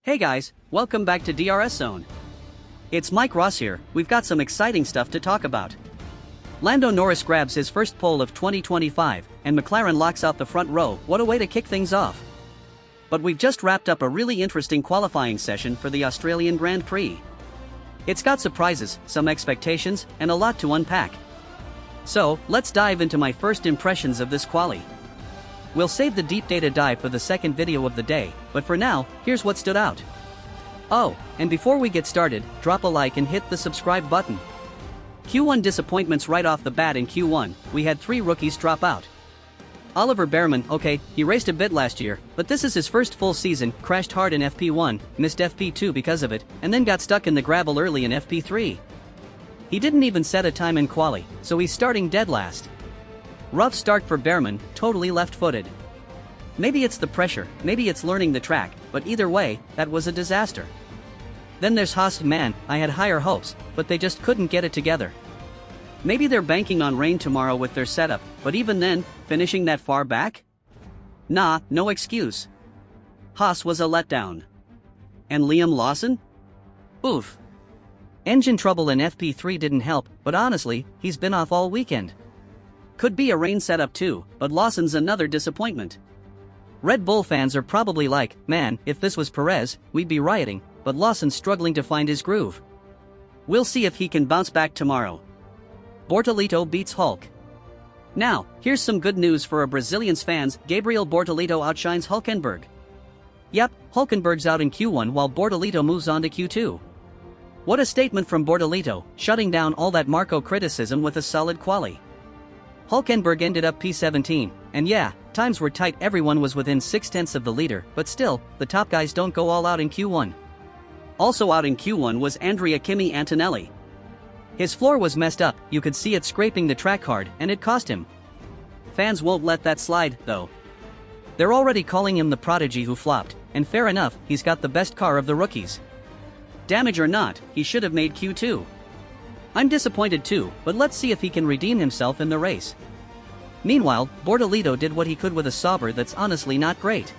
Hey guys, welcome back to DRS Zone. It's Mike Ross here. We've got some exciting stuff to talk about. Lando Norris grabs his first pole of 2025, and McLaren locks out the front row. What a way to kick things off. But we've just wrapped up a really interesting qualifying session for the Australian Grand Prix. It's got surprises, some expectations, and a lot to unpack. So, let's dive into my first impressions of this quali. We'll save the deep data dive for the second video of the day, but for now, here's what stood out. Oh, and before we get started, drop a like and hit the subscribe button. Q1 disappointments right off the bat. In Q1, we had 3 rookies drop out. Oliver Behrman, okay, he raced a bit last year, but this is his first full season, crashed hard in FP1, missed FP2 because of it, and then got stuck in the gravel early in FP3. He didn't even set a time in quali, so he's starting dead last. Rough start for Behrman, totally left-footed. Maybe it's the pressure, maybe it's learning the track, but either way, that was a disaster. Then there's Haas. Man, I had higher hopes, but they just couldn't get it together. Maybe they're banking on rain tomorrow with their setup, but even then, finishing that far back? Nah, no excuse. Haas was a letdown. And Liam Lawson? Oof. Engine trouble in FP3 didn't help, but honestly, he's been off all weekend. Could be a rain setup too, but Lawson's another disappointment. Red Bull fans are probably like, man, if this was Perez, we'd be rioting, but Lawson's struggling to find his groove. We'll see if he can bounce back tomorrow. Bortolito beats Hulk. Now, here's some good news for our Brazilians fans. Gabriel Bortolito outshines Hulkenberg. Yep, Hulkenberg's out in Q1 while Bortolito moves on to Q2. What a statement from Bortolito, shutting down all that Marco criticism with a solid quali. Hulkenberg ended up P17, and yeah, times were tight. Everyone was within 0.6 of the leader, but still, the top guys don't go all out in Q1. Also out in Q1 was Andrea Kimi Antonelli. His floor was messed up, you could see it scraping the track hard, and it cost him. Fans won't let that slide, though. They're already calling him the prodigy who flopped, and fair enough, he's got the best car of the rookies. Damage or not, he should have made Q2. I'm disappointed too, but let's see if he can redeem himself in the race. Meanwhile, Bortolito did what he could with a Sauber that's honestly not great.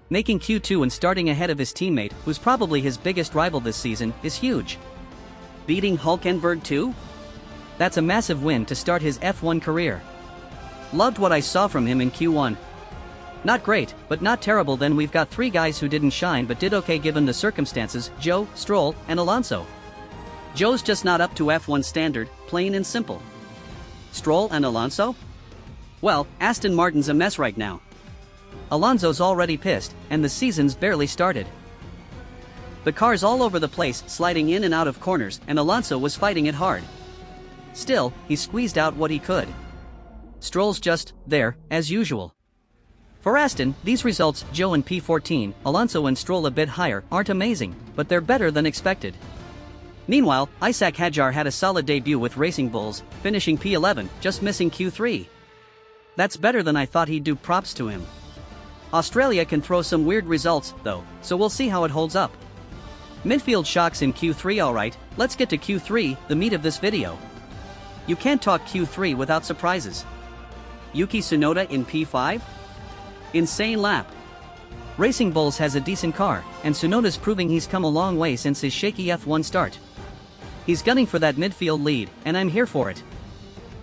Making Q2 and starting ahead of his teammate, who's probably his biggest rival this season, is huge. Beating Hulkenberg too? That's a massive win to start his F1 career. Loved what I saw from him in Q1. Not great, but not terrible. Then we've got 3 guys who didn't shine but did okay given the circumstances: Joe, Stroll, and Alonso. Joe's just not up to F1 standard, plain and simple. Stroll and Alonso? Well, Aston Martin's a mess right now. Alonso's already pissed, and the season's barely started. The car's all over the place, sliding in and out of corners, and Alonso was fighting it hard. Still, he squeezed out what he could. Stroll's just there, as usual. For Aston, these results, Joe in P14, Alonso and Stroll a bit higher, aren't amazing, but they're better than expected. Meanwhile, Isaac Hadjar had a solid debut with Racing Bulls, finishing P11, just missing Q3. That's better than I thought he'd do. Props to him. Australia can throw some weird results, though, so we'll see how it holds up. Midfield shocks in Q3. Alright, let's get to Q3, the meat of this video. You can't talk Q3 without surprises. Yuki Tsunoda in P5? Insane lap. Racing Bulls has a decent car, and Tsunoda's proving he's come a long way since his shaky F1 start. He's gunning for that midfield lead, and I'm here for it.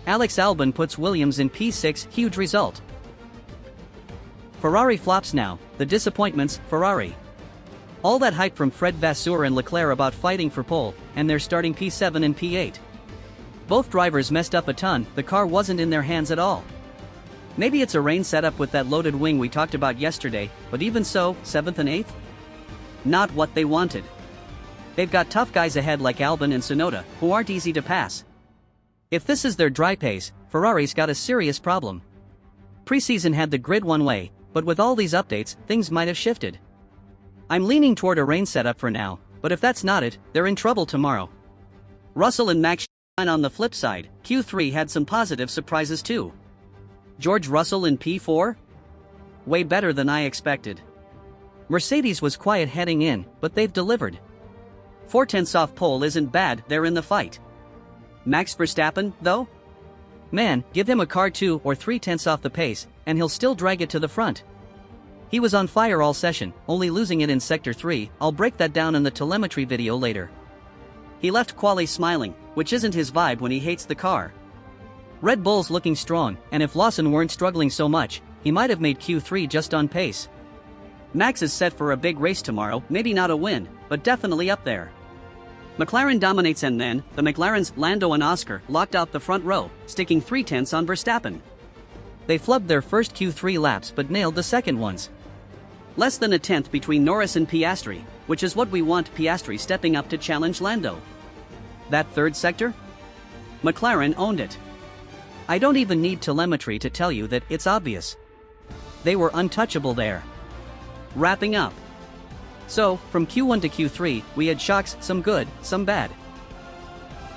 Alex Albon puts Williams in P6, huge result. Ferrari flops now, the disappointments, Ferrari. All that hype from Fred Vasseur and Leclerc about fighting for pole, and they're starting P7 and P8. Both drivers messed up a ton, the car wasn't in their hands at all. Maybe it's a rain setup with that loaded wing we talked about yesterday, but even so, 7th and 8th? Not what they wanted. They've got tough guys ahead like Albon and Tsunoda, who aren't easy to pass. If this is their dry pace, Ferrari's got a serious problem. Preseason had the grid one way, but with all these updates, things might have shifted. I'm leaning toward a rain setup for now, but if that's not it, they're in trouble tomorrow. Russell and Max shine. On the flip side, Q3 had some positive surprises too. George Russell in P4? Way better than I expected. Mercedes was quiet heading in, but they've delivered. 4/10 off pole isn't bad, they're in the fight. Max Verstappen, though? Man, give him a car 2 or 3/10 off the pace, and he'll still drag it to the front. He was on fire all session, only losing it in Sector 3, I'll break that down in the telemetry video later. He left Quali smiling, which isn't his vibe when he hates the car. Red Bull's looking strong, and if Lawson weren't struggling so much, he might have made Q3 just on pace. Max is set for a big race tomorrow, maybe not a win, but definitely up there. McLaren dominates and then, the McLarens, Lando and Oscar, locked out the front row, sticking 3/10 on Verstappen. They flubbed their first Q3 laps but nailed the second ones. Less than a tenth between Norris and Piastri, which is what we want. Piastri stepping up to challenge Lando. That third sector? McLaren owned it. I don't even need telemetry to tell you that it's obvious. They were untouchable there. Wrapping up. So, from Q1 to Q3, we had shocks, some good, some bad.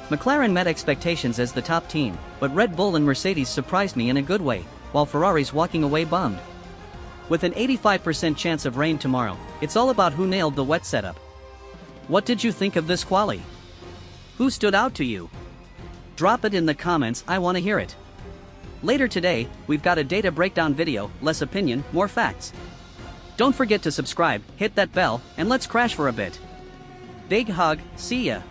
McLaren met expectations as the top team, but Red Bull and Mercedes surprised me in a good way, while Ferrari's walking away bummed. With an 85% chance of rain tomorrow, it's all about who nailed the wet setup. What did you think of this quali? Who stood out to you? Drop it in the comments, I want to hear it. Later today, we've got a data breakdown video, less opinion, more facts. Don't forget to subscribe, hit that bell, and let's crash for a bit. Big hug, see ya.